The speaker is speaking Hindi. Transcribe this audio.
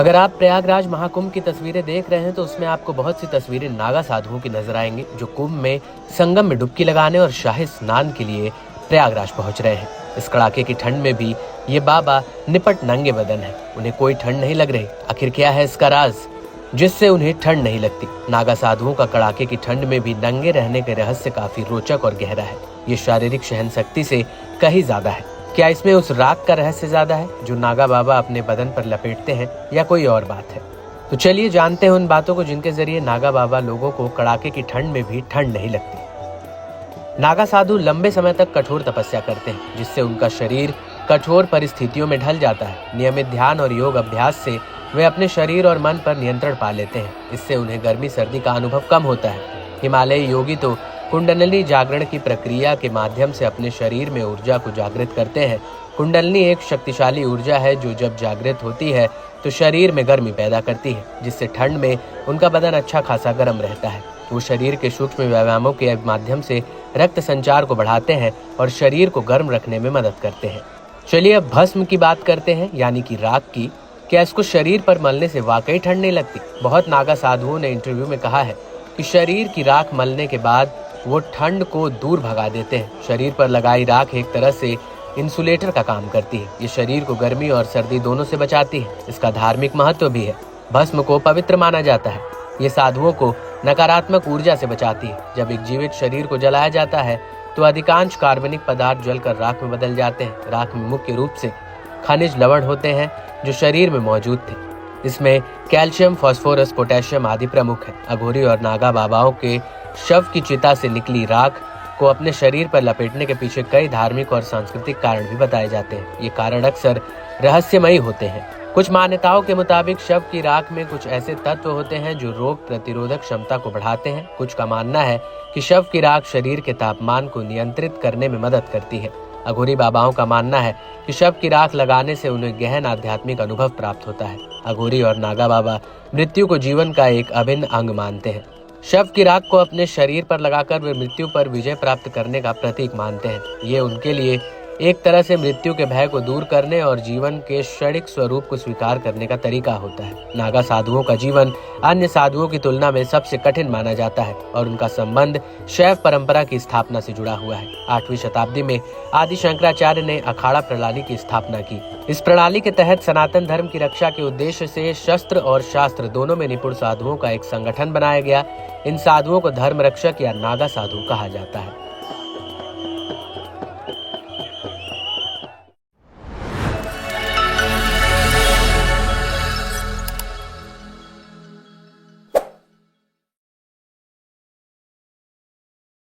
अगर आप प्रयागराज महाकुंभ की तस्वीरें देख रहे हैं तो उसमें आपको बहुत सी तस्वीरें नागा साधुओं की नजर आएंगी जो कुंभ में संगम में डुबकी लगाने और शाही स्नान के लिए प्रयागराज पहुंच रहे हैं। इस कड़ाके की ठंड में भी ये बाबा निपट नंगे बदन है, उन्हें कोई ठंड नहीं लग रही। आखिर क्या है इसका राज जिससे उन्हें ठंड नहीं लगती? नागा साधुओं का कड़ाके की ठंड में भी नंगे रहने के रहस्य काफी रोचक और गहरा है। ये शारीरिक सहन शक्ति से कहीं ज्यादा है। क्या इसमें उस राग का रहस्य ज्यादा है जो नागा बाबा अपने बदन पर लपेटते हैं, या कोई और बात है? तो चलिए जानते हैं उन बातों को जिनके जरिए नागा बाबा लोगों को कड़ाके की ठंड में भी ठंड नहीं लगती। नागा साधु लंबे समय तक कठोर तपस्या करते हैं जिससे उनका शरीर कठोर परिस्थितियों में ढल जाता है। नियमित ध्यान और योग अभ्यास से वे अपने शरीर और मन पर नियंत्रण पा लेते हैं। इससे उन्हें गर्मी सर्दी का अनुभव कम होता है। हिमालयी योगी तो कुंडलिनी जागरण की प्रक्रिया के माध्यम से अपने शरीर में ऊर्जा को जागृत करते हैं। कुंडलिनी एक शक्तिशाली ऊर्जा है जो जब जागृत होती है तो शरीर में गर्मी पैदा करती है, जिससे ठंड में उनका बदन अच्छा खासा गर्म रहता है। वो शरीर के सूक्ष्म व्यायामों के माध्यम से रक्त संचार को बढ़ाते हैं और शरीर को गर्म रखने में मदद करते हैं। चलिए अब भस्म की बात करते हैं, यानी कि राख की। क्या इसको शरीर पर मलने से वाकई ठंड नहीं लगती? बहुत नागा साधुओं ने इंटरव्यू में कहा है कि शरीर की राख मलने के बाद वो ठंड को दूर भगा देते हैं। शरीर पर लगाई राख एक तरह से इंसुलेटर का काम करती है। ये शरीर को गर्मी और सर्दी दोनों से बचाती है। इसका धार्मिक महत्व भी है। भस्म को पवित्र माना जाता है। ये साधुओं को नकारात्मक ऊर्जा से बचाती है। जब एक जीवित शरीर को जलाया जाता है तो अधिकांश कार्बनिक पदार्थ जलकर राख में बदल जाते हैं। राख में मुख्य रूप से खनिज लवण होते हैं जो शरीर में मौजूद थे। इसमें कैल्शियम, फास्फोरस, पोटेशियम आदि प्रमुख है। अघोरी और नागा बाबाओं के शव की चिता से निकली राख को अपने शरीर पर लपेटने के पीछे कई धार्मिक और सांस्कृतिक कारण भी बताए जाते हैं। ये कारण अक्सर रहस्यमयी होते हैं। कुछ मान्यताओं के मुताबिक शव की राख में कुछ ऐसे तत्व होते हैं जो रोग प्रतिरोधक क्षमता को बढ़ाते हैं। कुछ का मानना है कि शव की राख शरीर के तापमान को नियंत्रित करने में मदद करती है। अघोरी बाबाओं का मानना है कि शव की राख लगाने से उन्हें गहन आध्यात्मिक अनुभव प्राप्त होता है। अघोरी और नागा बाबा मृत्यु को जीवन का एक अभिन्न अंग मानते हैं। शव की राख को अपने शरीर पर लगाकर वे मृत्यु पर विजय प्राप्त करने का प्रतीक मानते हैं। ये उनके लिए एक तरह से मृत्यु के भय को दूर करने और जीवन के क्षणिक स्वरूप को स्वीकार करने का तरीका होता है। नागा साधुओं का जीवन अन्य साधुओं की तुलना में सबसे कठिन माना जाता है और उनका संबंध शैव परंपरा की स्थापना से जुड़ा हुआ है। 8वीं शताब्दी में आदि शंकराचार्य ने अखाड़ा प्रणाली की स्थापना की। इस प्रणाली के तहत सनातन धर्म की रक्षा के उद्देश्य से शस्त्र और शास्त्र दोनों में निपुण साधुओं का एक संगठन बनाया गया। इन साधुओं को धर्म रक्षक या नागा साधु कहा जाता है।